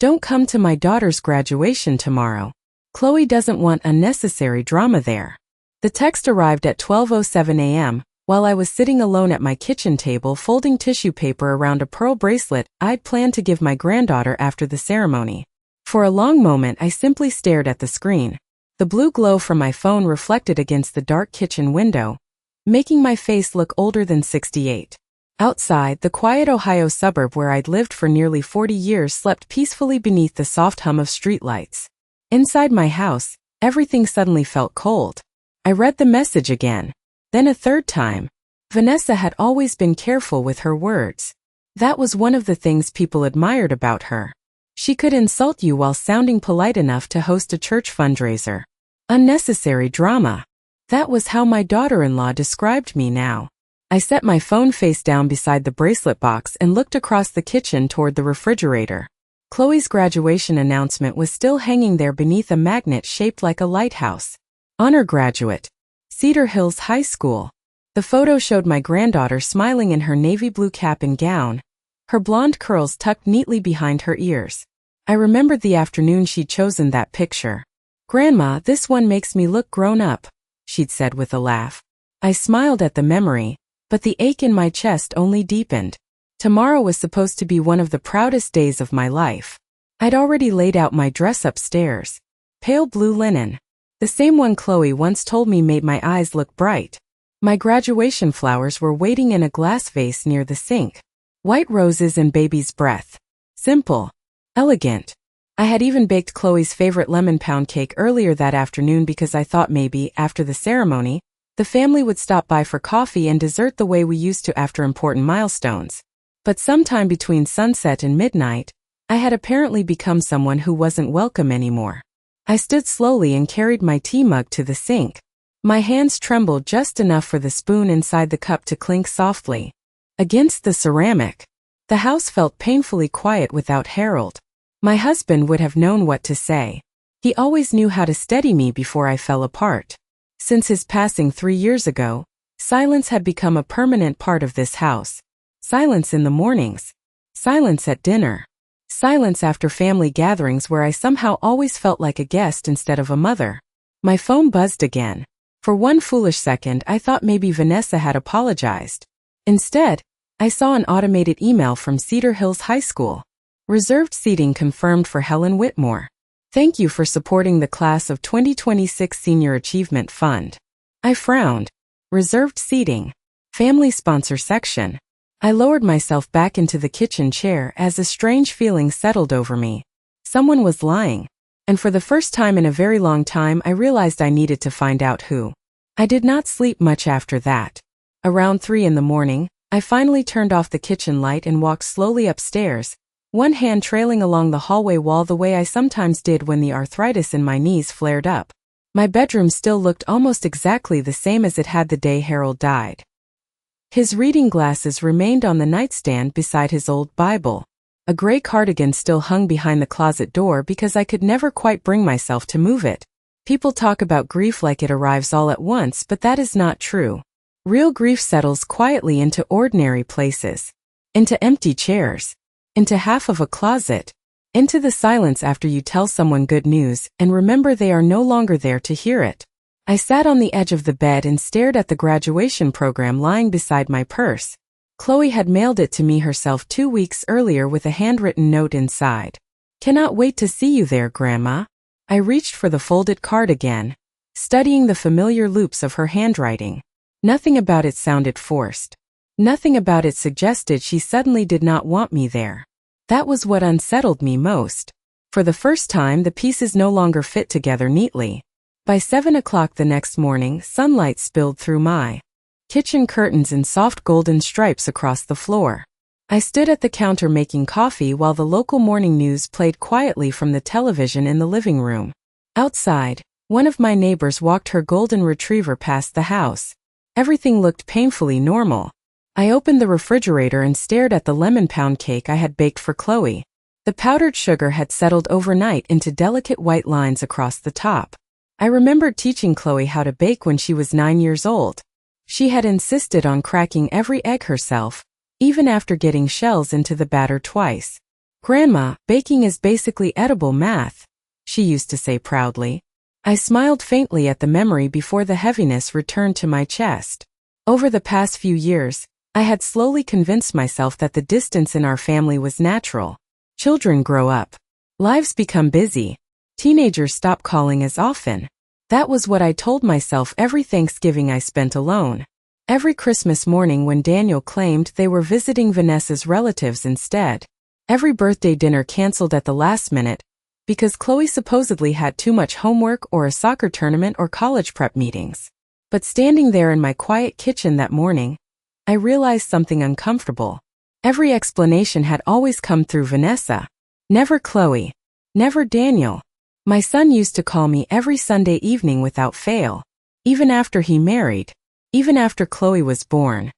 Don't come to my daughter's graduation tomorrow. Chloe doesn't want unnecessary drama there. The text arrived at 12:07 a.m., while I was sitting alone at my kitchen table folding tissue paper around a pearl bracelet I'd planned to give my granddaughter after the ceremony. For a long moment I simply stared at the screen. The blue glow from my phone reflected against the dark kitchen window, making my face look older than 68. Outside, the quiet Ohio suburb where I'd lived for nearly 40 years slept peacefully beneath the soft hum of streetlights. Inside my house, everything suddenly felt cold. I read the message again. Then a third time. Vanessa had always been careful with her words. That was one of the things people admired about her. She could insult you while sounding polite enough to host a church fundraiser. Unnecessary drama. That was how my daughter-in-law described me now. I set my phone face down beside the bracelet box and looked across the kitchen toward the refrigerator. Chloe's graduation announcement was still hanging there beneath a magnet shaped like a lighthouse. Honor graduate. Cedar Hills High School. The photo showed my granddaughter smiling in her navy blue cap and gown, her blonde curls tucked neatly behind her ears. I remembered the afternoon she'd chosen that picture. "Grandma, this one makes me look grown up," she'd said with a laugh. I smiled at the memory, but the ache in my chest only deepened. Tomorrow was supposed to be one of the proudest days of my life. I'd already laid out my dress upstairs. Pale blue linen. The same one Chloe once told me made my eyes look bright. My graduation flowers were waiting in a glass vase near the sink. White roses and baby's breath. Simple. Elegant. I had even baked Chloe's favorite lemon pound cake earlier that afternoon because I thought maybe, after the ceremony, the family would stop by for coffee and dessert the way we used to after important milestones. But sometime between sunset and midnight, I had apparently become someone who wasn't welcome anymore. I stood slowly and carried my tea mug to the sink. My hands trembled just enough for the spoon inside the cup to clink softly against the ceramic. The house felt painfully quiet without Harold. My husband would have known what to say. He always knew how to steady me before I fell apart. Since his passing 3 years ago, silence had become a permanent part of this house. Silence in the mornings. Silence at dinner. Silence after family gatherings where I somehow always felt like a guest instead of a mother. My phone buzzed again. For one foolish second I thought maybe Vanessa had apologized. Instead, I saw an automated email from Cedar Hills High School. Reserved seating confirmed for Helen Whitmore. Thank you for supporting the class of 2026 Senior Achievement Fund. I frowned. Reserved seating. Family sponsor section. I lowered myself back into the kitchen chair as a strange feeling settled over me. Someone was lying. And for the first time in a very long time I realized I needed to find out who. I did not sleep much after that. Around 3 in the morning, I finally turned off the kitchen light and walked slowly upstairs, one hand trailing along the hallway wall the way I sometimes did when the arthritis in my knees flared up. My bedroom still looked almost exactly the same as it had the day Harold died. His reading glasses remained on the nightstand beside his old Bible. A gray cardigan still hung behind the closet door because I could never quite bring myself to move it. People talk about grief like it arrives all at once, but that is not true. Real grief settles quietly into ordinary places. Into empty chairs. Into half of a closet. Into the silence after you tell someone good news and remember they are no longer there to hear it. I sat on the edge of the bed and stared at the graduation program lying beside my purse. Chloe had mailed it to me herself 2 weeks earlier with a handwritten note inside. "Cannot wait to see you there, Grandma." I reached for the folded card again, studying the familiar loops of her handwriting. Nothing about it sounded forced. Nothing about it suggested she suddenly did not want me there. That was what unsettled me most. For the first time, the pieces no longer fit together neatly. By 7 o'clock the next morning, sunlight spilled through my kitchen curtains in soft golden stripes across the floor. I stood at the counter making coffee while the local morning news played quietly from the television in the living room. Outside, one of my neighbors walked her golden retriever past the house. Everything looked painfully normal. I opened the refrigerator and stared at the lemon pound cake I had baked for Chloe. The powdered sugar had settled overnight into delicate white lines across the top. I remembered teaching Chloe how to bake when she was 9 years old. She had insisted on cracking every egg herself, even after getting shells into the batter twice. "Grandma, baking is basically edible math," she used to say proudly. I smiled faintly at the memory before the heaviness returned to my chest. Over the past few years, I had slowly convinced myself that the distance in our family was natural. Children grow up. Lives become busy. Teenagers stop calling as often. That was what I told myself every Thanksgiving I spent alone. Every Christmas morning when Daniel claimed they were visiting Vanessa's relatives instead. Every birthday dinner canceled at the last minute because Chloe supposedly had too much homework or a soccer tournament or college prep meetings. But standing there in my quiet kitchen that morning, I realized something uncomfortable. Every explanation had always come through Vanessa. Never Chloe. Never Daniel. My son used to call me every Sunday evening without fail. Even after he married. Even after Chloe was born.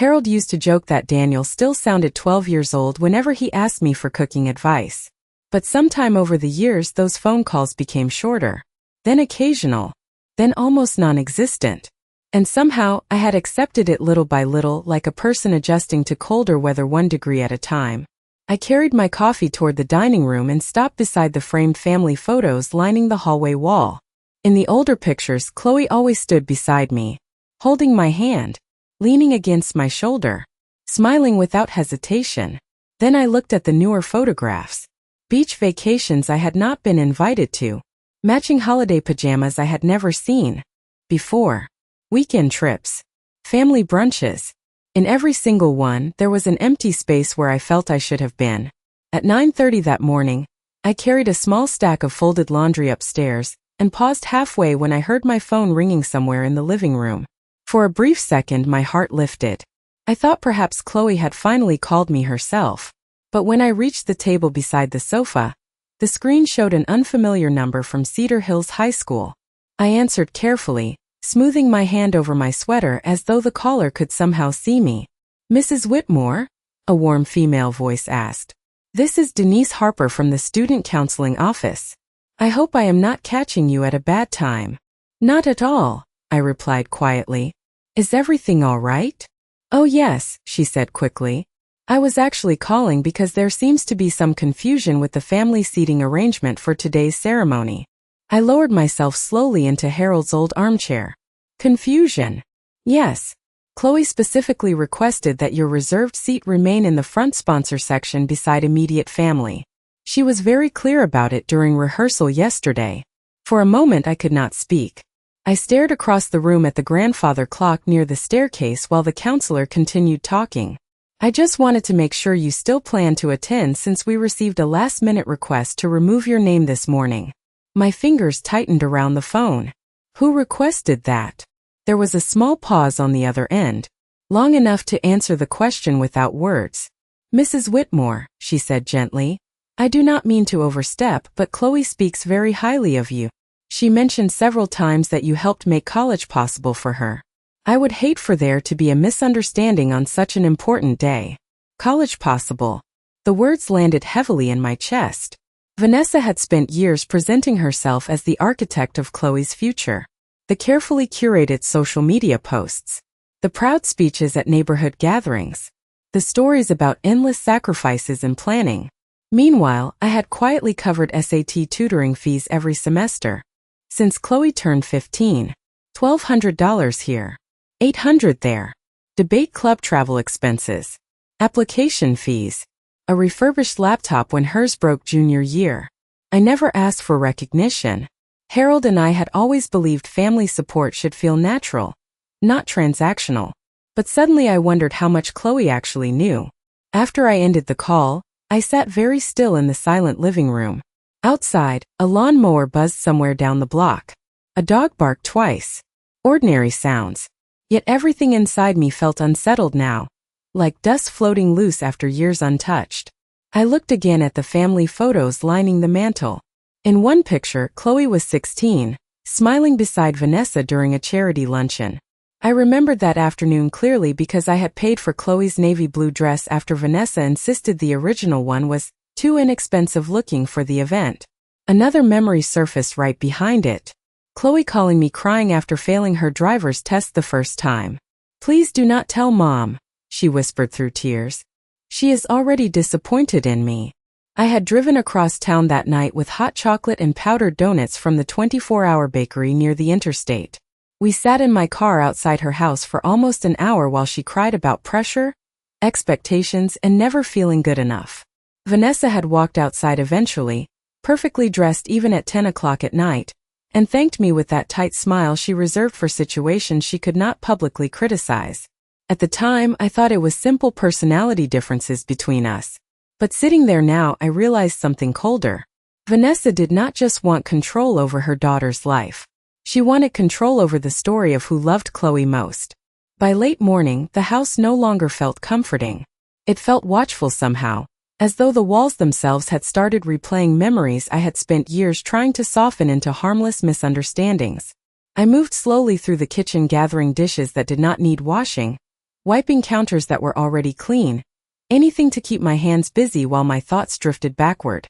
Harold used to joke that Daniel still sounded 12 years old whenever he asked me for cooking advice. But sometime over the years those phone calls became shorter. Then occasional. Then almost non-existent. And somehow I had accepted it little by little, like a person adjusting to colder weather 1 degree at a time. I carried my coffee toward the dining room and stopped beside the framed family photos lining the hallway wall. In the older pictures, Chloe always stood beside me, holding my hand, leaning against my shoulder, smiling without hesitation. Then I looked at the newer photographs. Beach vacations I had not been invited to. Matching holiday pajamas I had never seen before. Weekend trips. Family brunches. In every single one, there was an empty space where I felt I should have been. At 9:30 that morning, I carried a small stack of folded laundry upstairs and paused halfway when I heard my phone ringing somewhere in the living room. For a brief second, my heart lifted. I thought perhaps Chloe had finally called me herself. But when I reached the table beside the sofa, the screen showed an unfamiliar number from Cedar Hills High School. I answered carefully, smoothing my hand over my sweater as though the caller could somehow see me. "Mrs. Whitmore?" a warm female voice asked. "This is Denise Harper from the Student Counseling Office. I hope I am not catching you at a bad time." "Not at all," I replied quietly. "Is everything all right?" "Oh yes," she said quickly. "I was actually calling because there seems to be some confusion with the family seating arrangement for today's ceremony." I lowered myself slowly into Harold's old armchair. "Confusion?" "Yes. Chloe specifically requested that your reserved seat remain in the front sponsor section beside immediate family. She was very clear about it during rehearsal yesterday." For a moment I could not speak. I stared across the room at the grandfather clock near the staircase while the counselor continued talking. "I just wanted to make sure you still plan to attend since we received a last-minute request to remove your name this morning." My fingers tightened around the phone. Who requested that? There was a small pause on the other end, long enough to answer the question without words. "Mrs. Whitmore," she said gently, "I do not mean to overstep, but Chloe speaks very highly of you. She mentioned several times that you helped make college possible for her. I would hate for there to be a misunderstanding on such an important day." College possible. The words landed heavily in my chest. Vanessa had spent years presenting herself as the architect of Chloe's future. The carefully curated social media posts. The proud speeches at neighborhood gatherings. The stories about endless sacrifices and planning. Meanwhile, I had quietly covered SAT tutoring fees every semester. Since Chloe turned 15. $1,200 here. $800 there. Debate club travel expenses. Application fees. A refurbished laptop when hers broke junior year. I never asked for recognition. Harold and I had always believed family support should feel natural, not transactional. But suddenly I wondered how much Chloe actually knew. After I ended the call, I sat very still in the silent living room. Outside, a lawnmower buzzed somewhere down the block. A dog barked twice. Ordinary sounds. Yet everything inside me felt unsettled now, like dust floating loose after years untouched. I looked again at the family photos lining the mantel. In one picture, Chloe was 16, smiling beside Vanessa during a charity luncheon. I remembered that afternoon clearly because I had paid for Chloe's navy blue dress after Vanessa insisted the original one was too inexpensive looking for the event. Another memory surfaced right behind it. Chloe calling me crying after failing her driver's test the first time. "Please do not tell Mom," she whispered through tears. "She is already disappointed in me." I had driven across town that night with hot chocolate and powdered donuts from the 24-hour bakery near the interstate. We sat in my car outside her house for almost an hour while she cried about pressure, expectations, and never feeling good enough. Vanessa had walked outside eventually, perfectly dressed even at 10 o'clock at night, and thanked me with that tight smile she reserved for situations she could not publicly criticize. At the time, I thought it was simple personality differences between us. But sitting there now, I realized something colder. Vanessa did not just want control over her daughter's life. She wanted control over the story of who loved Chloe most. By late morning, the house no longer felt comforting. It felt watchful somehow, as though the walls themselves had started replaying memories I had spent years trying to soften into harmless misunderstandings. I moved slowly through the kitchen, gathering dishes that did not need washing, wiping counters that were already clean, anything to keep my hands busy while my thoughts drifted backward.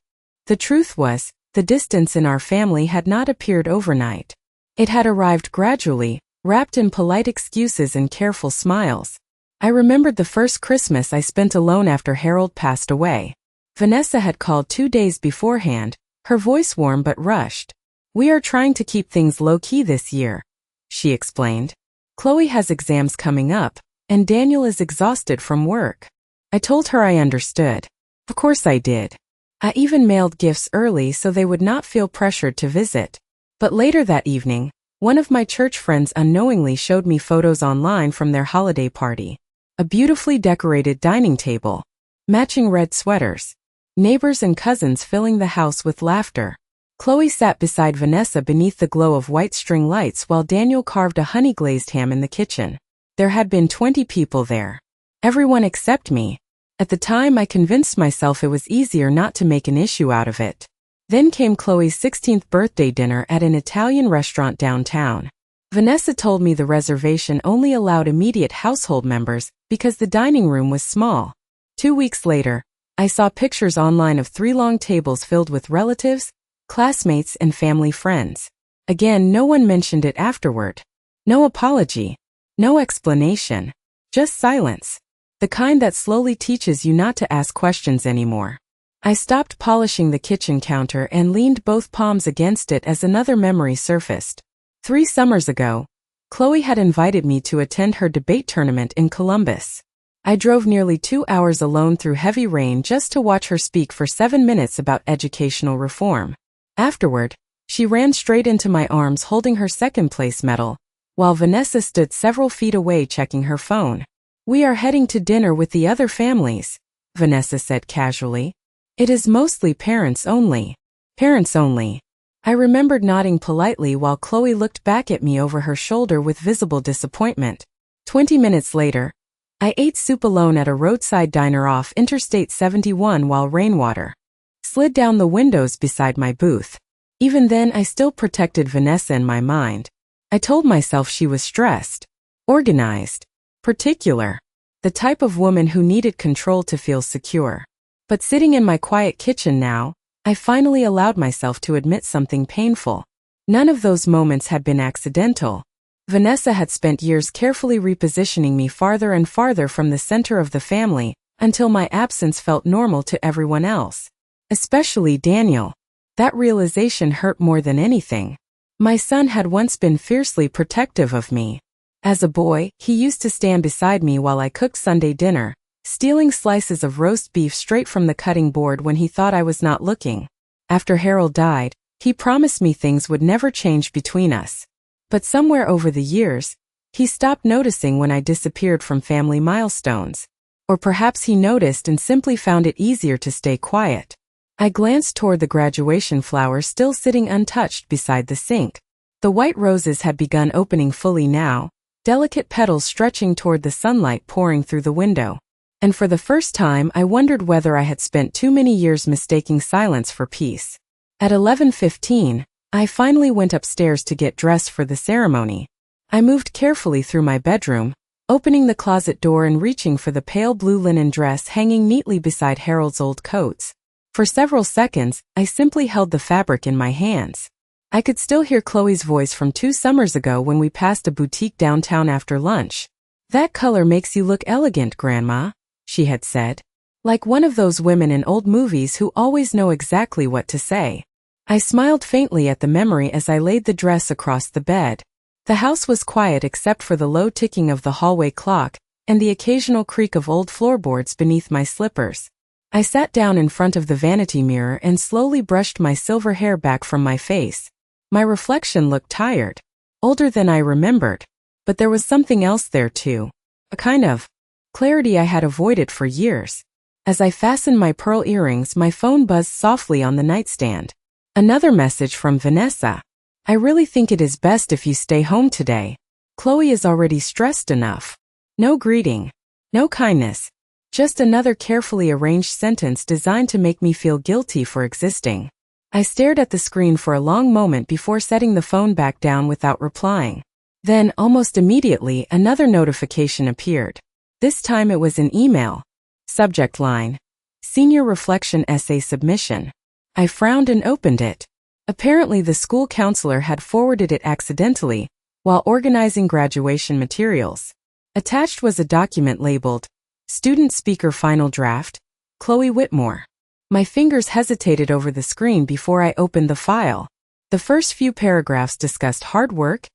The truth was, the distance in our family had not appeared overnight. It had arrived gradually, wrapped in polite excuses and careful smiles. I remembered the first Christmas I spent alone after Harold passed away. Vanessa had called 2 days beforehand, her voice warm but rushed. "We are trying to keep things low-key this year," she explained. "Chloe has exams coming up, and Daniel is exhausted from work." I told her I understood. Of course I did. I even mailed gifts early so they would not feel pressured to visit. But later that evening, one of my church friends unknowingly showed me photos online from their holiday party. A beautifully decorated dining table, matching red sweaters, neighbors and cousins filling the house with laughter. Chloe sat beside Vanessa beneath the glow of white string lights while Daniel carved a honey-glazed ham in the kitchen. There had been 20 people there. Everyone except me. At the time, I convinced myself it was easier not to make an issue out of it. Then came Chloe's 16th birthday dinner at an Italian restaurant downtown. Vanessa told me the reservation only allowed immediate household members because the dining room was small. 2 weeks later, I saw pictures online of 3 long tables filled with relatives, classmates, and family friends. Again, no one mentioned it afterward. No apology. No explanation. Just silence. The kind that slowly teaches you not to ask questions anymore. I stopped polishing the kitchen counter and leaned both palms against it as another memory surfaced. 3 summers ago, Chloe had invited me to attend her debate tournament in Columbus. I drove nearly 2 hours alone through heavy rain just to watch her speak for 7 minutes about educational reform. Afterward, she ran straight into my arms holding her second-place medal, while Vanessa stood several feet away checking her phone. "We are heading to dinner with the other families," Vanessa said casually. "It is mostly parents only." Parents only. I remembered nodding politely while Chloe looked back at me over her shoulder with visible disappointment. 20 minutes later, I ate soup alone at a roadside diner off Interstate 71 while rainwater slid down the windows beside my booth. Even then, I still protected Vanessa in my mind. I told myself she was stressed, organized, particular, the type of woman who needed control to feel secure. But sitting in my quiet kitchen now, I finally allowed myself to admit something painful. None of those moments had been accidental. Vanessa had spent years carefully repositioning me farther and farther from the center of the family, until my absence felt normal to everyone else. Especially Daniel. That realization hurt more than anything. My son had once been fiercely protective of me. As a boy, he used to stand beside me while I cooked Sunday dinner, stealing slices of roast beef straight from the cutting board when he thought I was not looking. After Harold died, he promised me things would never change between us. But somewhere over the years, he stopped noticing when I disappeared from family milestones. Or perhaps he noticed and simply found it easier to stay quiet. I glanced toward the graduation flowers still sitting untouched beside the sink. The white roses had begun opening fully now, delicate petals stretching toward the sunlight pouring through the window. And for the first time, I wondered whether I had spent too many years mistaking silence for peace. At 11:15, I finally went upstairs to get dressed for the ceremony. I moved carefully through my bedroom, opening the closet door and reaching for the pale blue linen dress hanging neatly beside Harold's old coats. For several seconds, I simply held the fabric in my hands. I could still hear Chloe's voice from 2 summers ago when we passed a boutique downtown after lunch. "That color makes you look elegant, Grandma," she had said. Like one of those women in old movies who always know exactly what to say. I smiled faintly at the memory as I laid the dress across the bed. The house was quiet except for the low ticking of the hallway clock and the occasional creak of old floorboards beneath my slippers. I sat down in front of the vanity mirror and slowly brushed my silver hair back from my face. My reflection looked tired, older than I remembered, but there was something else there too, a kind of clarity I had avoided for years. As I fastened my pearl earrings, my phone buzzed softly on the nightstand. Another message from Vanessa. I really think it is best if you stay home today. Chloe is already stressed enough. No greeting. No kindness. Just another carefully arranged sentence designed to make me feel guilty for existing. I stared at the screen for a long moment before setting the phone back down without replying. Then, almost immediately, another notification appeared. This time it was an email. Subject line: Senior Reflection Essay Submission. I frowned and opened it. Apparently the school counselor had forwarded it accidentally while organizing graduation materials. Attached was a document labeled Student Speaker Final Draft, Chloe Whitmore. My fingers hesitated over the screen before I opened the file. The first few paragraphs discussed hard work,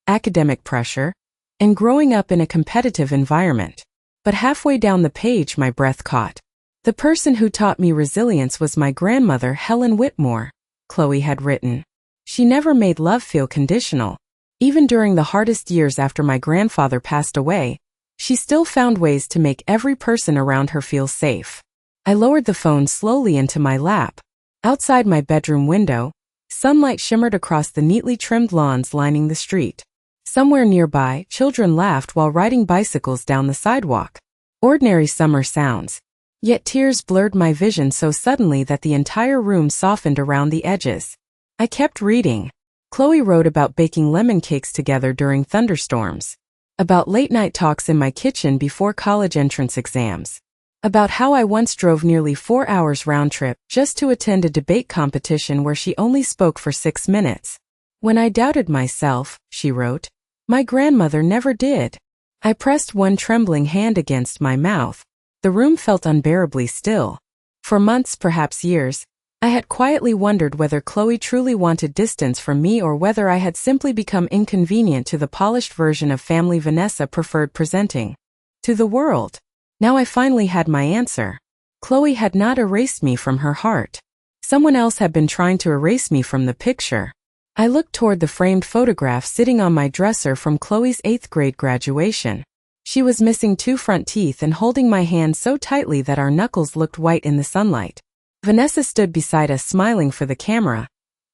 academic pressure, and growing up in a competitive environment. But halfway down the page my breath caught. The person who taught me resilience was my grandmother, Helen Whitmore, Chloe had written. She never made love feel conditional. Even during the hardest years after my grandfather passed away, she still found ways to make every person around her feel safe. I lowered the phone slowly into my lap. Outside my bedroom window, sunlight shimmered across the neatly trimmed lawns lining the street. Somewhere nearby, children laughed while riding bicycles down the sidewalk. Ordinary summer sounds. Yet tears blurred my vision so suddenly that the entire room softened around the edges. I kept reading. Chloe wrote about baking lemon cakes together during thunderstorms. About late-night talks in my kitchen before college entrance exams. About how I once drove nearly 4 hours round-trip just to attend a debate competition where she only spoke for 6 minutes. When I doubted myself, she wrote, my grandmother never did. I pressed one trembling hand against my mouth. The room felt unbearably still. For months, perhaps years, I had quietly wondered whether Chloe truly wanted distance from me or whether I had simply become inconvenient to the polished version of family Vanessa preferred presenting to the world. Now I finally had my answer. Chloe had not erased me from her heart. Someone else had been trying to erase me from the picture. I looked toward the framed photograph sitting on my dresser from Chloe's 8th grade graduation. She was missing 2 front teeth and holding my hand so tightly that our knuckles looked white in the sunlight. Vanessa stood beside us smiling for the camera,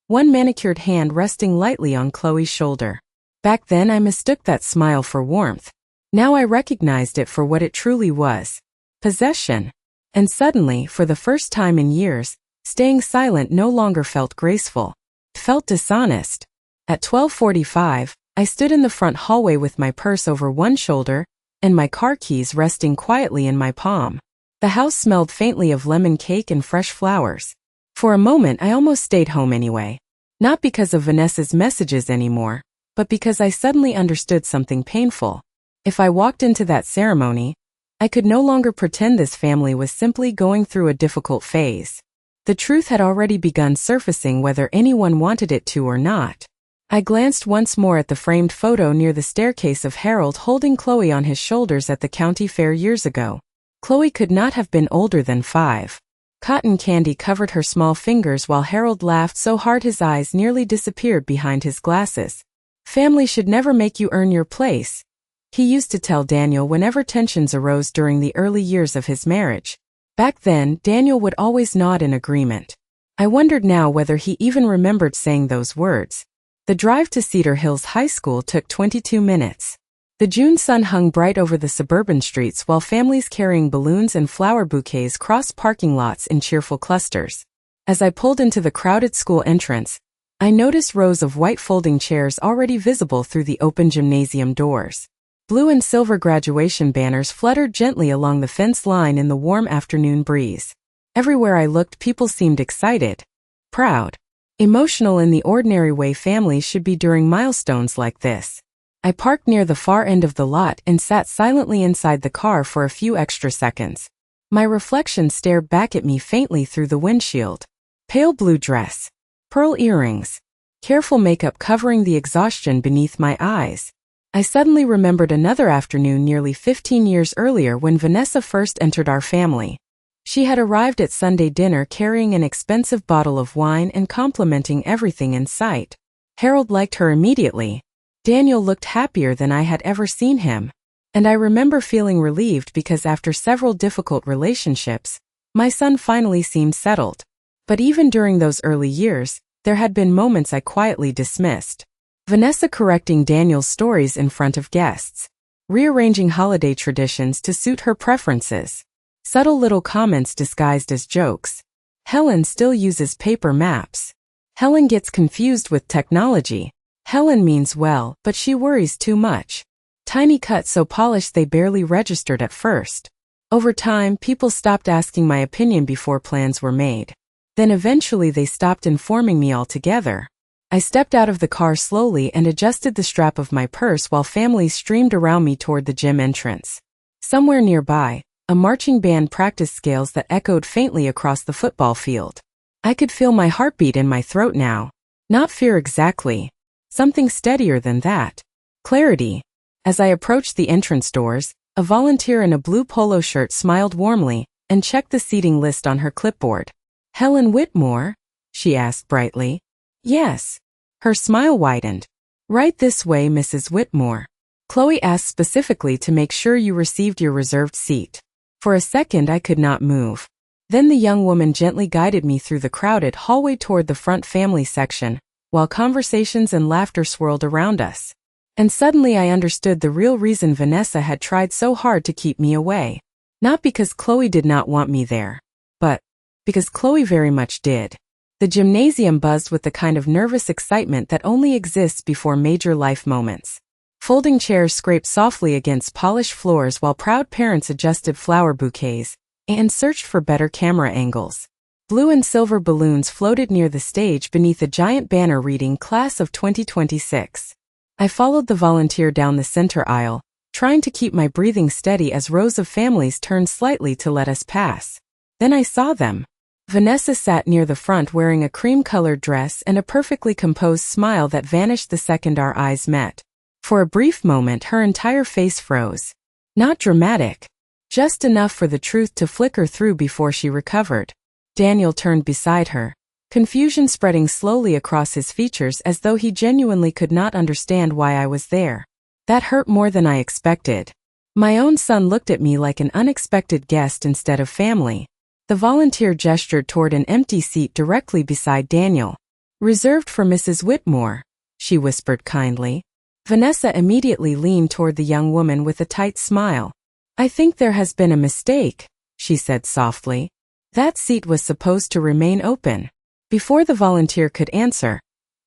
one manicured hand resting lightly on Chloe's shoulder. Back then I mistook that smile for warmth. Now I recognized it for what it truly was. Possession. And suddenly, for the first time in years, staying silent no longer felt graceful. It felt dishonest. At 12:45, I stood in the front hallway with my purse over one shoulder and my car keys resting quietly in my palm. The house smelled faintly of lemon cake and fresh flowers. For a moment I almost stayed home anyway. Not because of Vanessa's messages anymore, but because I suddenly understood something painful. If I walked into that ceremony, I could no longer pretend this family was simply going through a difficult phase. The truth had already begun surfacing whether anyone wanted it to or not. I glanced once more at the framed photo near the staircase of Harold holding Chloe on his shoulders at the county fair years ago. Chloe could not have been older than 5. Cotton candy covered her small fingers while Harold laughed so hard his eyes nearly disappeared behind his glasses. Family should never make you earn your place, he used to tell Daniel whenever tensions arose during the early years of his marriage. Back then, Daniel would always nod in agreement. I wondered now whether he even remembered saying those words. The drive to Cedar Hills High School took 22 minutes. The June sun hung bright over the suburban streets while families carrying balloons and flower bouquets crossed parking lots in cheerful clusters. As I pulled into the crowded school entrance, I noticed rows of white folding chairs already visible through the open gymnasium doors. Blue and silver graduation banners fluttered gently along the fence line in the warm afternoon breeze. Everywhere I looked, people seemed excited, proud, emotional in the ordinary way families should be during milestones like this. I parked near the far end of the lot and sat silently inside the car for a few extra seconds. My reflection stared back at me faintly through the windshield. Pale blue dress. Pearl earrings. Careful makeup covering the exhaustion beneath my eyes. I suddenly remembered another afternoon nearly 15 years earlier when Vanessa first entered our family. She had arrived at Sunday dinner carrying an expensive bottle of wine and complimenting everything in sight. Harold liked her immediately. Daniel looked happier than I had ever seen him. And I remember feeling relieved because after several difficult relationships, my son finally seemed settled. But even during those early years, there had been moments I quietly dismissed. Vanessa correcting Daniel's stories in front of guests. Rearranging holiday traditions to suit her preferences. Subtle little comments disguised as jokes. Helen still uses paper maps. Helen gets confused with technology. Helen means well, but she worries too much. Tiny cuts so polished they barely registered at first. Over time, people stopped asking my opinion before plans were made. Then eventually they stopped informing me altogether. I stepped out of the car slowly and adjusted the strap of my purse while family streamed around me toward the gym entrance. Somewhere nearby, a marching band practiced scales that echoed faintly across the football field. I could feel my heartbeat in my throat now. Not fear exactly. Something steadier than that. Clarity. As I approached the entrance doors, a volunteer in a blue polo shirt smiled warmly and checked the seating list on her clipboard. Helen Whitmore? She asked brightly. Yes. Her smile widened. Right this way, Mrs. Whitmore. Chloe asked specifically to make sure you received your reserved seat. For a second I could not move. Then the young woman gently guided me through the crowded hallway toward the front family section, while conversations and laughter swirled around us. And suddenly I understood the real reason Vanessa had tried so hard to keep me away. Not because Chloe did not want me there, but because Chloe very much did. The gymnasium buzzed with the kind of nervous excitement that only exists before major life moments. Folding chairs scraped softly against polished floors while proud parents adjusted flower bouquets and searched for better camera angles. Blue and silver balloons floated near the stage beneath a giant banner reading Class of 2026. I followed the volunteer down the center aisle, trying to keep my breathing steady as rows of families turned slightly to let us pass. Then I saw them. Vanessa sat near the front wearing a cream-colored dress and a perfectly composed smile that vanished the second our eyes met. For a brief moment her entire face froze. Not dramatic. Just enough for the truth to flicker through before she recovered. Daniel turned beside her, confusion spreading slowly across his features as though he genuinely could not understand why I was there. That hurt more than I expected. My own son looked at me like an unexpected guest instead of family. The volunteer gestured toward an empty seat directly beside Daniel. Reserved for Mrs. Whitmore, she whispered kindly. Vanessa immediately leaned toward the young woman with a tight smile. I think there has been a mistake, she said softly. That seat was supposed to remain open. Before the volunteer could answer,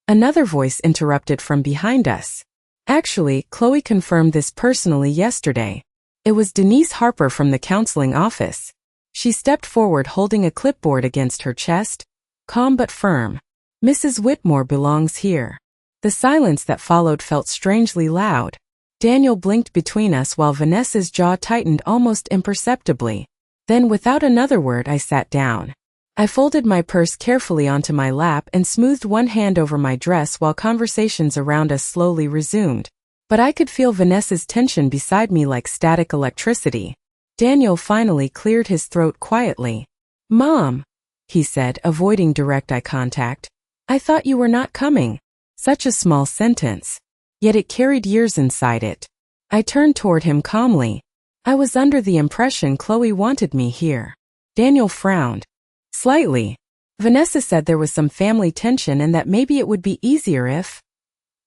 another voice interrupted from behind us. Actually, Chloe confirmed this personally yesterday. It was Denise Harper from the counseling office. She stepped forward holding a clipboard against her chest, calm but firm. Mrs. Whitmore belongs here. The silence that followed felt strangely loud. Daniel blinked between us while Vanessa's jaw tightened almost imperceptibly. Then without another word I sat down. I folded my purse carefully onto my lap and smoothed one hand over my dress while conversations around us slowly resumed. But I could feel Vanessa's tension beside me like static electricity. Daniel finally cleared his throat quietly. Mom, he said, avoiding direct eye contact. I thought you were not coming. Such a small sentence. Yet it carried years inside it. I turned toward him calmly. I was under the impression Chloe wanted me here. Daniel frowned. Slightly. Vanessa said there was some family tension and that maybe it would be easier if...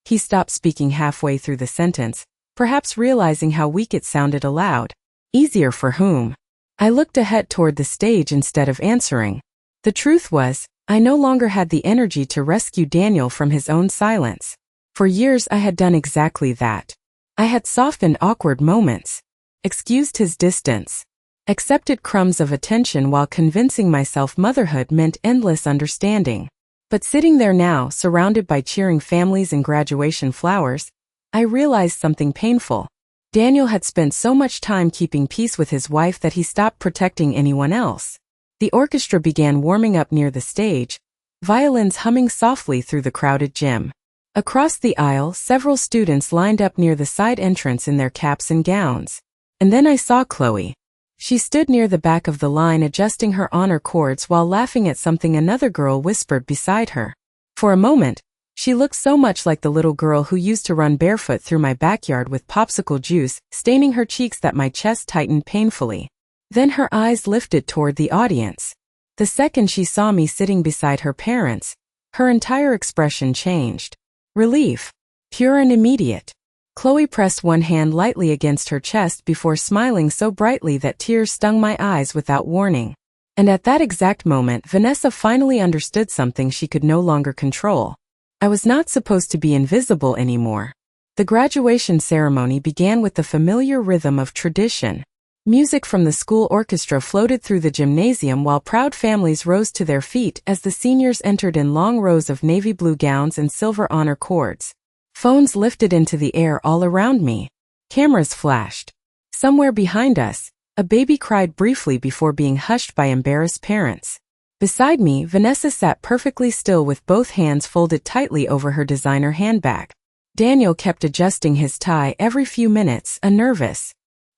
He stopped speaking halfway through the sentence, perhaps realizing how weak it sounded aloud. Easier for whom? I looked ahead toward the stage instead of answering. The truth was, I no longer had the energy to rescue Daniel from his own silence. For years I had done exactly that. I had softened awkward moments, excused his distance, accepted crumbs of attention while convincing myself motherhood meant endless understanding. But sitting there now, surrounded by cheering families and graduation flowers, I realized something painful. Daniel had spent so much time keeping peace with his wife that he stopped protecting anyone else. The orchestra began warming up near the stage, violins humming softly through the crowded gym. Across the aisle, several students lined up near the side entrance in their caps and gowns. And then I saw Chloe. She stood near the back of the line adjusting her honor cords while laughing at something another girl whispered beside her. For a moment, she looked so much like the little girl who used to run barefoot through my backyard with popsicle juice staining her cheeks that my chest tightened painfully. Then her eyes lifted toward the audience. The second she saw me sitting beside her parents, her entire expression changed. Relief. Pure and immediate. Chloe pressed one hand lightly against her chest before smiling so brightly that tears stung my eyes without warning. And at that exact moment, Vanessa finally understood something she could no longer control. I was not supposed to be invisible anymore. The graduation ceremony began with the familiar rhythm of tradition. Music from the school orchestra floated through the gymnasium while proud families rose to their feet as the seniors entered in long rows of navy blue gowns and silver honor cords. Phones lifted into the air all around me. Cameras flashed. Somewhere behind us, a baby cried briefly before being hushed by embarrassed parents. Beside me, Vanessa sat perfectly still with both hands folded tightly over her designer handbag. Daniel kept adjusting his tie every few minutes, a nervous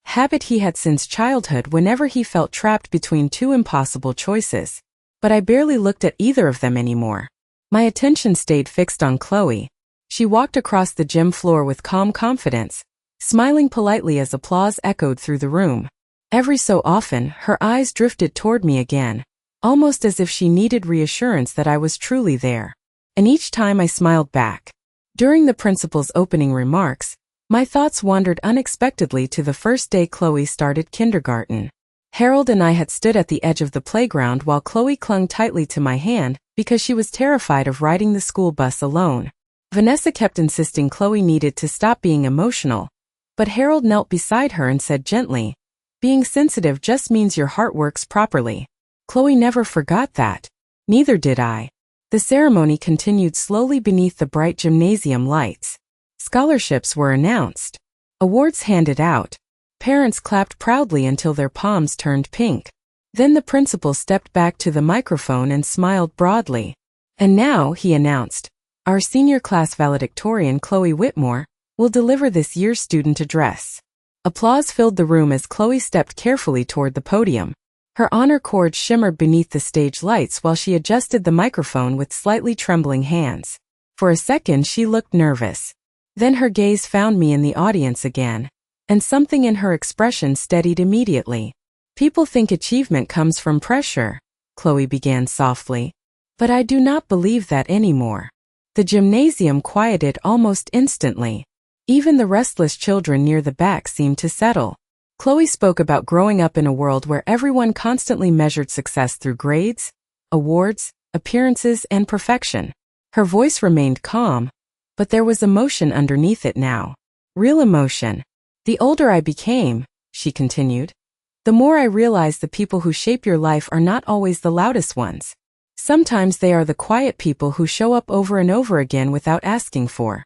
habit he had since childhood whenever he felt trapped between two impossible choices. But I barely looked at either of them anymore. My attention stayed fixed on Chloe. She walked across the gym floor with calm confidence, smiling politely as applause echoed through the room. Every so often, her eyes drifted toward me again, almost as if she needed reassurance that I was truly there. And each time I smiled back. During the principal's opening remarks, my thoughts wandered unexpectedly to the first day Chloe started kindergarten. Harold and I had stood at the edge of the playground while Chloe clung tightly to my hand because she was terrified of riding the school bus alone. Vanessa kept insisting Chloe needed to stop being emotional, but Harold knelt beside her and said gently, "Being sensitive just means your heart works properly." Chloe never forgot that. Neither did I. The ceremony continued slowly beneath the bright gymnasium lights. Scholarships were announced. Awards handed out. Parents clapped proudly until their palms turned pink. Then the principal stepped back to the microphone and smiled broadly. "And now," he announced, "our senior class valedictorian Chloe Whitmore will deliver this year's student address." Applause filled the room as Chloe stepped carefully toward the podium. Her honor cord shimmered beneath the stage lights while she adjusted the microphone with slightly trembling hands. For a second she looked nervous. Then her gaze found me in the audience again, and something in her expression steadied immediately. "People think achievement comes from pressure," Chloe began softly. "But I do not believe that anymore." The gymnasium quieted almost instantly. Even the restless children near the back seemed to settle. Chloe spoke about growing up in a world where everyone constantly measured success through grades, awards, appearances, and perfection. Her voice remained calm, but there was emotion underneath it now. Real emotion. "The older I became," she continued, "the more I realized the people who shape your life are not always the loudest ones. Sometimes they are the quiet people who show up over and over again without asking for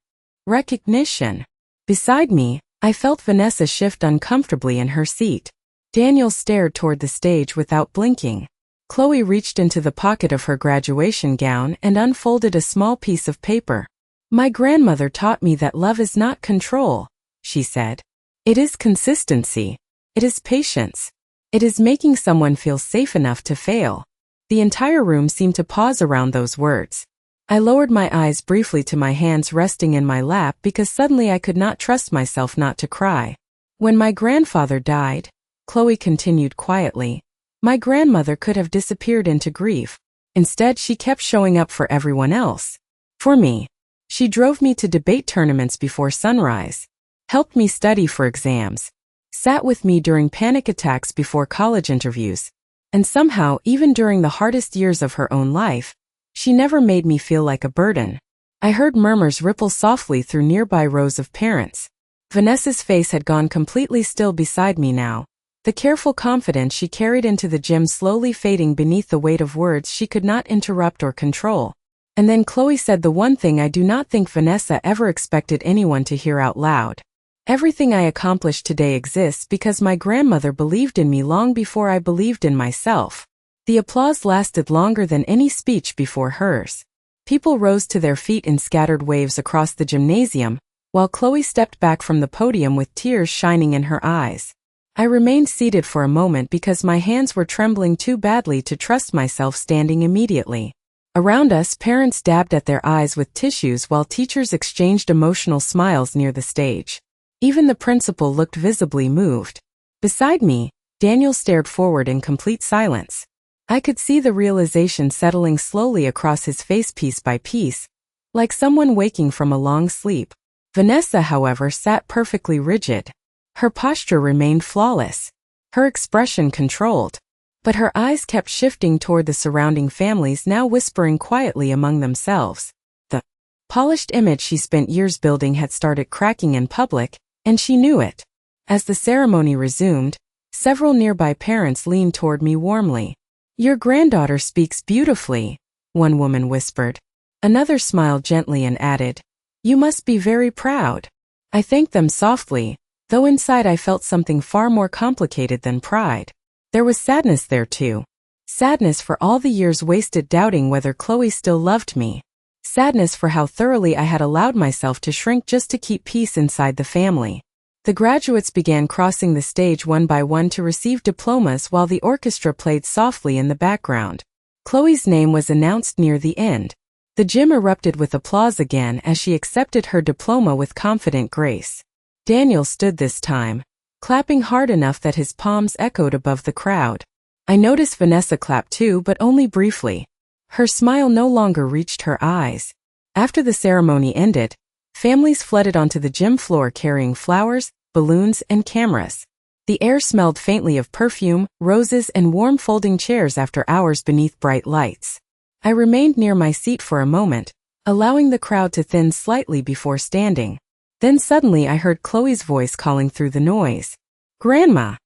recognition." Beside me, I felt Vanessa shift uncomfortably in her seat. Daniel stared toward the stage without blinking. Chloe reached into the pocket of her graduation gown and unfolded a small piece of paper. "My grandmother taught me that love is not control," she said. "It is consistency. It is patience. It is making someone feel safe enough to fail." The entire room seemed to pause around those words. I lowered my eyes briefly to my hands resting in my lap because suddenly I could not trust myself not to cry. "When my grandfather died," Chloe continued quietly, "my grandmother could have disappeared into grief. Instead, she kept showing up for everyone else. For me. She drove me to debate tournaments before sunrise, helped me study for exams, sat with me during panic attacks before college interviews, and somehow, even during the hardest years of her own life, she never made me feel like a burden." I heard murmurs ripple softly through nearby rows of parents. Vanessa's face had gone completely still beside me now, the careful confidence she carried into the gym slowly fading beneath the weight of words she could not interrupt or control. And then Chloe said the one thing I do not think Vanessa ever expected anyone to hear out loud. Everything I accomplished today exists because my grandmother believed in me long before I believed in myself. The applause lasted longer than any speech before hers. People rose to their feet in scattered waves across the gymnasium, while Chloe stepped back from the podium with tears shining in her eyes. I remained seated for a moment because my hands were trembling too badly to trust myself standing immediately. Around us, parents dabbed at their eyes with tissues while teachers exchanged emotional smiles near the stage. Even the principal looked visibly moved. Beside me, Daniel stared forward in complete silence. I could see the realization settling slowly across his face piece by piece, like someone waking from a long sleep. Vanessa, however, sat perfectly rigid. Her posture remained flawless, her expression controlled, but her eyes kept shifting toward the surrounding families, now whispering quietly among themselves. The polished image she spent years building had started cracking in public, and she knew it. As the ceremony resumed, several nearby parents leaned toward me warmly. "Your granddaughter speaks beautifully," one woman whispered. Another smiled gently and added, "You must be very proud." I thanked them softly, though inside I felt something far more complicated than pride. There was sadness there too. Sadness for all the years wasted doubting whether Chloe still loved me. Sadness for how thoroughly I had allowed myself to shrink just to keep peace inside the family. The graduates began crossing the stage one by one to receive diplomas while the orchestra played softly in the background. Chloe's name was announced near the end. The gym erupted with applause again as she accepted her diploma with confident grace. Daniel stood this time, clapping hard enough that his palms echoed above the crowd. I noticed Vanessa clap too, but only briefly. Her smile no longer reached her eyes. After the ceremony ended, families flooded onto the gym floor carrying flowers, balloons, and cameras. The air smelled faintly of perfume, roses, and warm folding chairs after hours beneath bright lights. I remained near my seat for a moment, allowing the crowd to thin slightly before standing. Then suddenly I heard Chloe's voice calling through the noise. "Grandma!"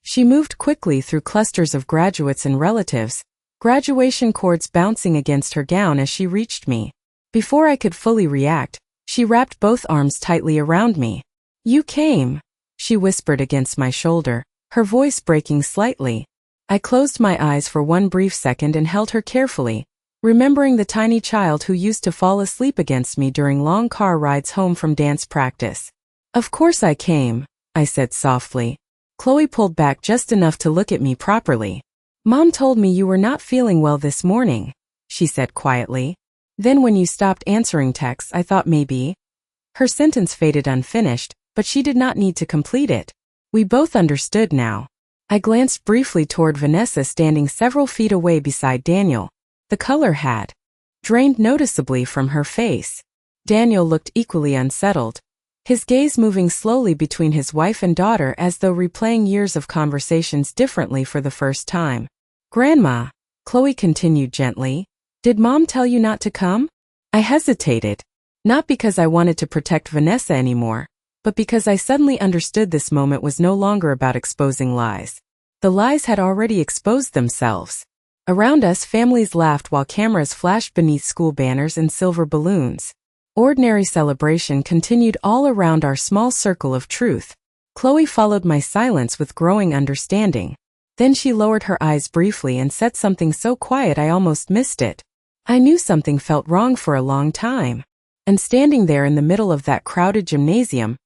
She moved quickly through clusters of graduates and relatives, graduation cords bouncing against her gown as she reached me. Before I could fully react, she wrapped both arms tightly around me. "You came," she whispered against my shoulder, her voice breaking slightly. I closed my eyes for one brief second and held her carefully, remembering the tiny child who used to fall asleep against me during long car rides home from dance practice. "Of course I came," I said softly. Chloe pulled back just enough to look at me properly. "Mom told me you were not feeling well this morning," she said quietly. "Then when you stopped answering texts, I thought maybe—" Her sentence faded unfinished, but she did not need to complete it. We both understood now. I glanced briefly toward Vanessa standing several feet away beside Daniel. The color had drained noticeably from her face. Daniel looked equally unsettled, his gaze moving slowly between his wife and daughter as though replaying years of conversations differently for the first time. "Grandma," Chloe continued gently, "did Mom tell you not to come?" I hesitated, not because I wanted to protect Vanessa anymore, but because I suddenly understood this moment was no longer about exposing lies. The lies had already exposed themselves. Around us, families laughed while cameras flashed beneath school banners and silver balloons. Ordinary celebration continued all around our small circle of truth. Chloe followed my silence with growing understanding. Then she lowered her eyes briefly and said something so quiet I almost missed it. I knew something felt wrong for a long time. And standing there in the middle of that crowded gymnasium,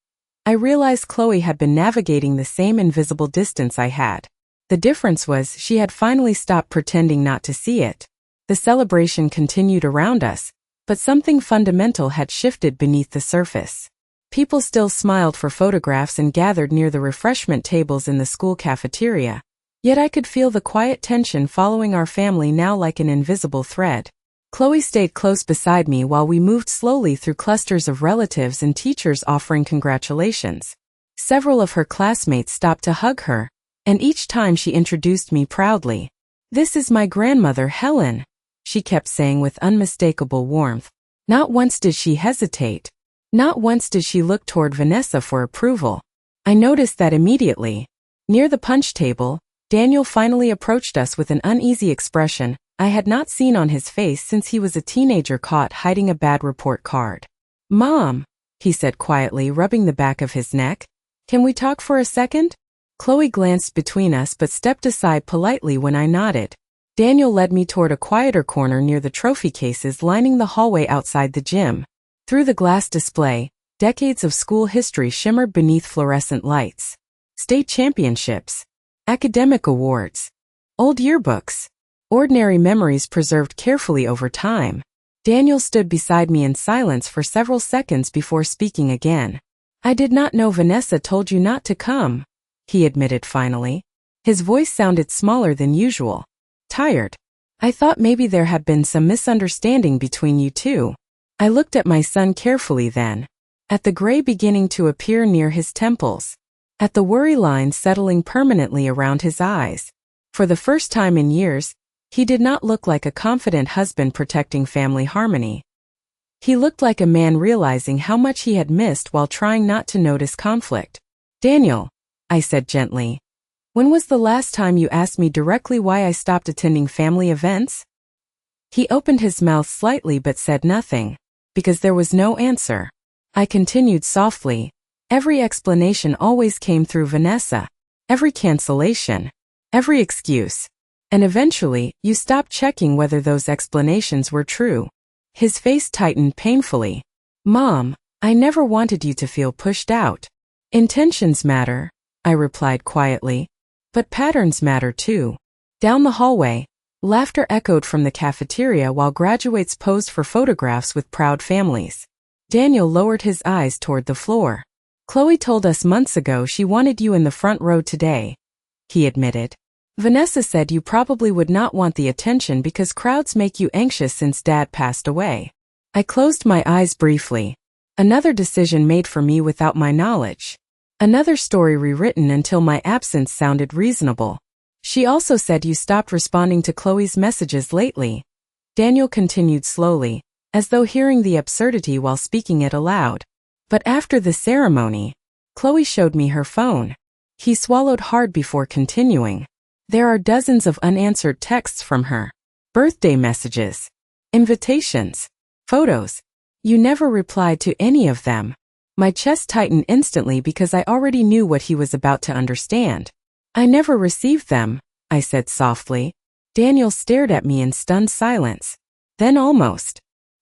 I realized Chloe had been navigating the same invisible distance I had. The difference was she had finally stopped pretending not to see it. The celebration continued around us, but something fundamental had shifted beneath the surface. People still smiled for photographs and gathered near the refreshment tables in the school cafeteria. Yet I could feel the quiet tension following our family now like an invisible thread. Chloe stayed close beside me while we moved slowly through clusters of relatives and teachers offering congratulations. Several of her classmates stopped to hug her, and each time she introduced me proudly. "This is my grandmother, Helen," she kept saying with unmistakable warmth. Not once did she hesitate. Not once did she look toward Vanessa for approval. I noticed that immediately. Near the punch table, Daniel finally approached us with an uneasy expression I had not seen on his face since he was a teenager caught hiding a bad report card. "Mom," he said quietly, rubbing the back of his neck. Can we talk for a second? Chloe glanced between us but stepped aside politely when I nodded. Daniel led me toward a quieter corner near the trophy cases lining the hallway outside the gym. Through the glass display, decades of school history shimmered beneath fluorescent lights. State championships, academic awards, old yearbooks, ordinary memories preserved carefully over time. Daniel stood beside me in silence for several seconds before speaking again. I did not know Vanessa told you not to come, he admitted finally. His voice sounded smaller than usual. Tired. I thought maybe there had been some misunderstanding between you two. I looked at my son carefully then. At the gray beginning to appear near his temples. At the worry lines settling permanently around his eyes. For the first time in years, he did not look like a confident husband protecting family harmony. He looked like a man realizing how much he had missed while trying not to notice conflict. Daniel, I said gently, when was the last time you asked me directly why I stopped attending family events? He opened his mouth slightly but said nothing, because there was no answer. I continued softly. Every explanation always came through Vanessa. Every cancellation. Every excuse. And eventually, you stopped checking whether those explanations were true. His face tightened painfully. Mom, I never wanted you to feel pushed out. Intentions matter, I replied quietly. But patterns matter too. Down the hallway, laughter echoed from the cafeteria while graduates posed for photographs with proud families. Daniel lowered his eyes toward the floor. Chloe told us months ago she wanted you in the front row today, he admitted. Vanessa said you probably would not want the attention because crowds make you anxious since Dad passed away. I closed my eyes briefly. Another decision made for me without my knowledge. Another story rewritten until my absence sounded reasonable. She also said you stopped responding to Chloe's messages lately. Daniel continued slowly, as though hearing the absurdity while speaking it aloud. But after the ceremony, Chloe showed me her phone. He swallowed hard before continuing. There are dozens of unanswered texts from her. Birthday messages. Invitations. Photos. You never replied to any of them. My chest tightened instantly because I already knew what he was about to understand. I never received them, I said softly. Daniel stared at me in stunned silence. Then almost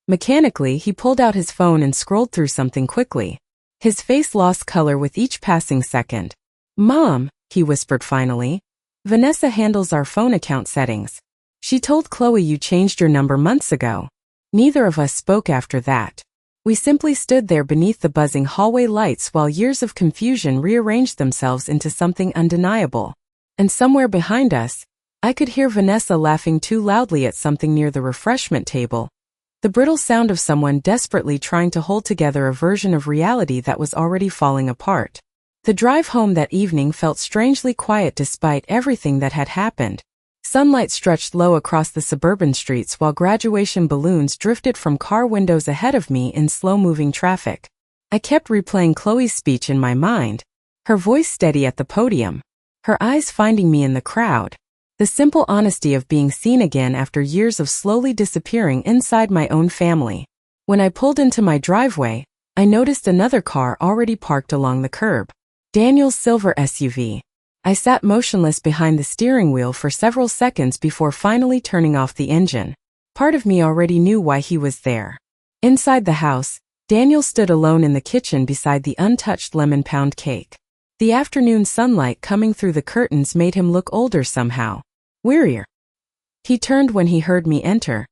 mechanically, he pulled out his phone and scrolled through something quickly. His face lost color with each passing second. Mom, he whispered finally. Vanessa handles our phone account settings. She told Chloe you changed your number months ago. Neither of us spoke after that. We simply stood there beneath the buzzing hallway lights while years of confusion rearranged themselves into something undeniable. And somewhere behind us, I could hear Vanessa laughing too loudly at something near the refreshment table. The brittle sound of someone desperately trying to hold together a version of reality that was already falling apart. The drive home that evening felt strangely quiet despite everything that had happened. Sunlight stretched low across the suburban streets while graduation balloons drifted from car windows ahead of me in slow-moving traffic. I kept replaying Chloe's speech in my mind, her voice steady at the podium, her eyes finding me in the crowd. The simple honesty of being seen again after years of slowly disappearing inside my own family. When I pulled into my driveway, I noticed another car already parked along the curb. Daniel's silver SUV. I sat motionless behind the steering wheel for several seconds before finally turning off the engine. Part of me already knew why he was there. Inside the house, Daniel stood alone in the kitchen beside the untouched lemon pound cake. The afternoon sunlight coming through the curtains made him look older somehow. Wearier. He turned when he heard me enter,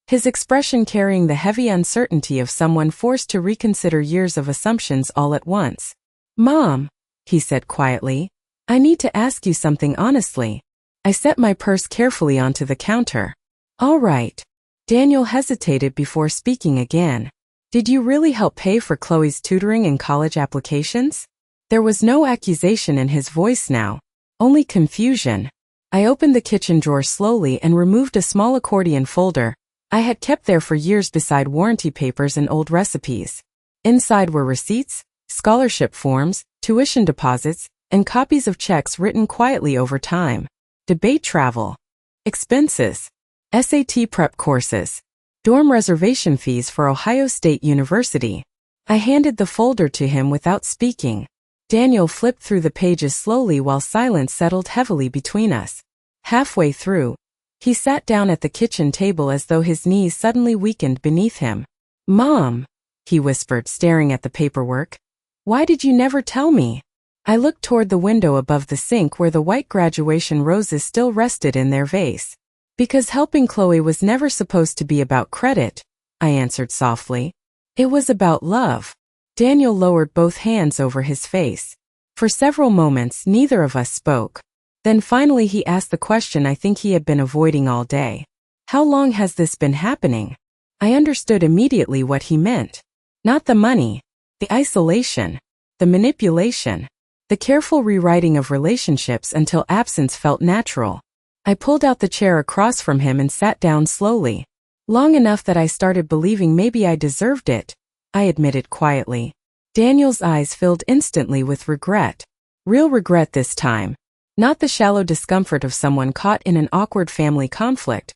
his expression carrying the heavy uncertainty of someone forced to reconsider years of assumptions all at once. Mom, he said quietly, I need to ask you something honestly. I set my purse carefully onto the counter. All right. Daniel hesitated before speaking again. Did you really help pay for Chloe's tutoring and college applications? There was no accusation in his voice now, only confusion. I opened the kitchen drawer slowly and removed a small accordion folder I had kept there for years beside warranty papers and old recipes. Inside were receipts, scholarship forms, tuition deposits, and copies of checks written quietly over time. Debate travel, expenses, SAT prep courses, dorm reservation fees for Ohio State University. I handed the folder to him without speaking. Daniel flipped through the pages slowly while silence settled heavily between us. Halfway through, he sat down at the kitchen table as though his knees suddenly weakened beneath him. "Mom," he whispered, staring at the paperwork. "Why did you never tell me?" I looked toward the window above the sink where the white graduation roses still rested in their vase. "Because helping Chloe was never supposed to be about credit," I answered softly. "It was about love." Daniel lowered both hands over his face. For several moments, neither of us spoke. Then finally he asked the question I think he had been avoiding all day. "How long has this been happening?" I understood immediately what he meant. Not the money, the isolation, the manipulation, the careful rewriting of relationships until absence felt natural. I pulled out the chair across from him and sat down slowly. "Long enough that I started believing maybe I deserved it," I admitted quietly. Daniel's eyes filled instantly with regret. Real regret this time. Not the shallow discomfort of someone caught in an awkward family conflict,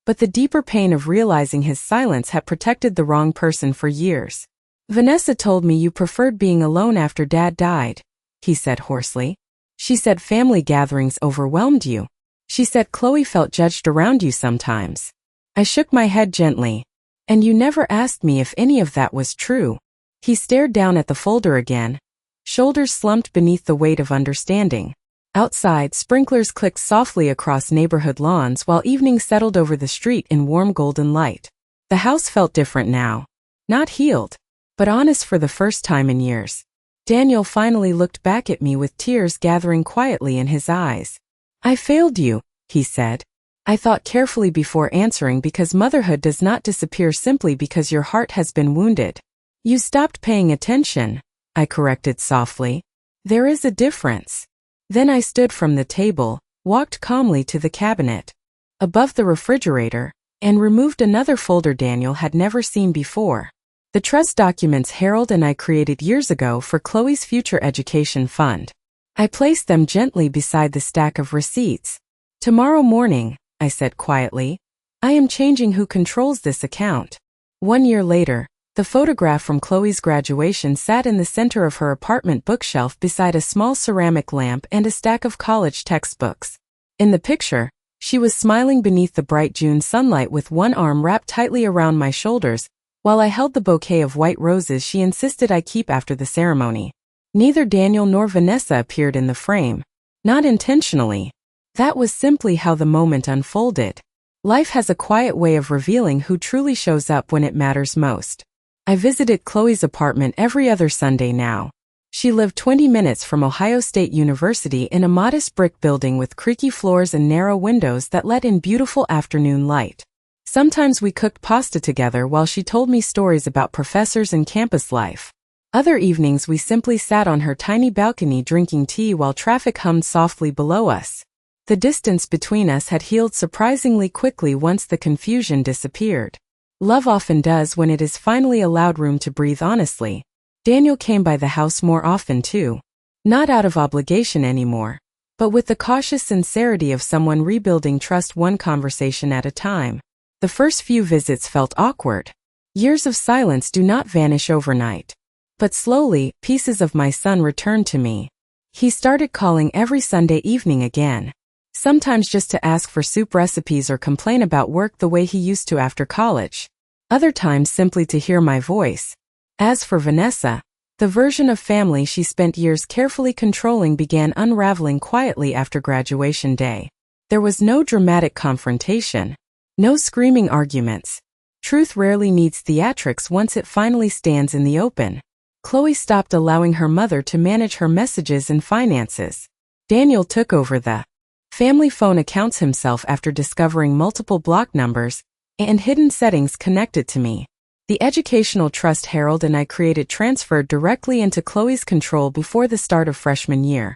but the deeper pain of realizing his silence had protected the wrong person for years. "Vanessa told me you preferred being alone after Dad died," he said hoarsely. "She said family gatherings overwhelmed you. She said Chloe felt judged around you sometimes." I shook my head gently. "And you never asked me if any of that was true." He stared down at the folder again, shoulders slumped beneath the weight of understanding. Outside, sprinklers clicked softly across neighborhood lawns while evening settled over the street in warm golden light. The house felt different now. Not healed, but honest for the first time in years. Daniel finally looked back at me with tears gathering quietly in his eyes. "I failed you," he said. I thought carefully before answering because motherhood does not disappear simply because your heart has been wounded. "You stopped paying attention," I corrected softly. "There is a difference." Then I stood from the table, walked calmly to the cabinet above the refrigerator, and removed another folder Daniel had never seen before. The trust documents Harold and I created years ago for Chloe's future education fund. I placed them gently beside the stack of receipts. "Tomorrow morning," I said quietly, "I am changing who controls this account." 1 year later, the photograph from Chloe's graduation sat in the center of her apartment bookshelf beside a small ceramic lamp and a stack of college textbooks. In the picture, she was smiling beneath the bright June sunlight with one arm wrapped tightly around my shoulders, while I held the bouquet of white roses she insisted I keep after the ceremony. Neither Daniel nor Vanessa appeared in the frame. Not intentionally. That was simply how the moment unfolded. Life has a quiet way of revealing who truly shows up when it matters most. I visited Chloe's apartment every other Sunday now. She lived 20 minutes from Ohio State University in a modest brick building with creaky floors and narrow windows that let in beautiful afternoon light. Sometimes we cooked pasta together while she told me stories about professors and campus life. Other evenings we simply sat on her tiny balcony drinking tea while traffic hummed softly below us. The distance between us had healed surprisingly quickly once the confusion disappeared. Love often does when it is finally allowed room to breathe honestly. Daniel came by the house more often too. Not out of obligation anymore, but with the cautious sincerity of someone rebuilding trust one conversation at a time. The first few visits felt awkward. Years of silence do not vanish overnight. But slowly, pieces of my son returned to me. He started calling every Sunday evening again. Sometimes just to ask for soup recipes or complain about work the way he used to after college. Other times simply to hear my voice. As for Vanessa, the version of family she spent years carefully controlling began unraveling quietly after graduation day. There was no dramatic confrontation. No screaming arguments. Truth rarely needs theatrics once it finally stands in the open. Chloe stopped allowing her mother to manage her messages and finances. Daniel took over the family phone accounts himself after discovering multiple block numbers and hidden settings connected to me. The educational trust Harold and I created transferred directly into Chloe's control before the start of freshman year.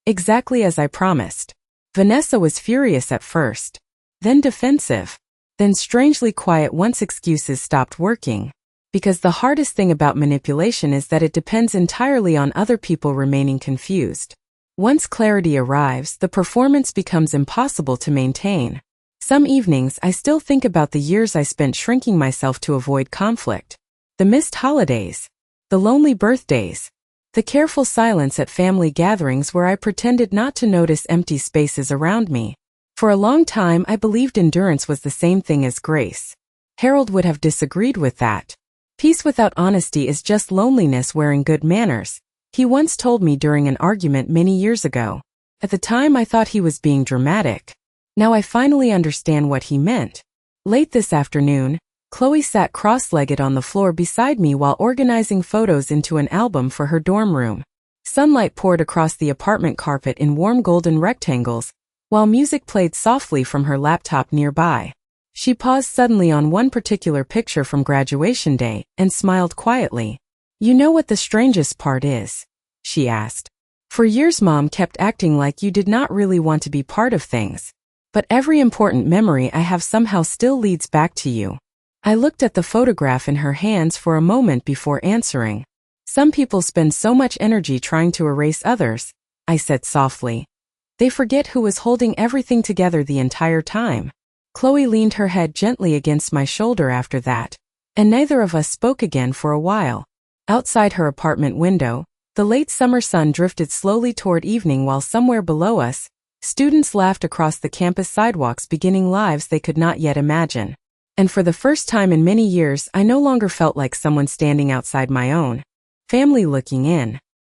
Exactly as I promised. Vanessa was furious at first, then defensive, then strangely quiet once excuses stopped working. Because the hardest thing about manipulation is that it depends entirely on other people remaining confused. Once clarity arrives, the performance becomes impossible to maintain. Some evenings I still think about the years I spent shrinking myself to avoid conflict. The missed holidays. The lonely birthdays. The careful silence at family gatherings where I pretended not to notice empty spaces around me. For a long time I believed endurance was the same thing as grace. Harold would have disagreed with that. Peace without honesty is just loneliness wearing good manners, he once told me during an argument many years ago. At the time I thought he was being dramatic. Now I finally understand what he meant. Late this afternoon, Chloe sat cross-legged on the floor beside me while organizing photos into an album for her dorm room. Sunlight poured across the apartment carpet in warm golden rectangles, while music played softly from her laptop nearby. She paused suddenly on one particular picture from graduation day and smiled quietly. "You know what the strangest part is?" she asked. "For years Mom kept acting like you did not really want to be part of things. But every important memory I have somehow still leads back to you." I looked at the photograph in her hands for a moment before answering. "Some people spend so much energy trying to erase others," I said softly. "They forget who was holding everything together the entire time." Chloe leaned her head gently against my shoulder after that, and neither of us spoke again for a while. Outside her apartment window, the late summer sun drifted slowly toward evening while somewhere below us, students laughed across the campus sidewalks beginning lives they could not yet imagine. And for the first time in many years I no longer felt like someone standing outside my own family looking in.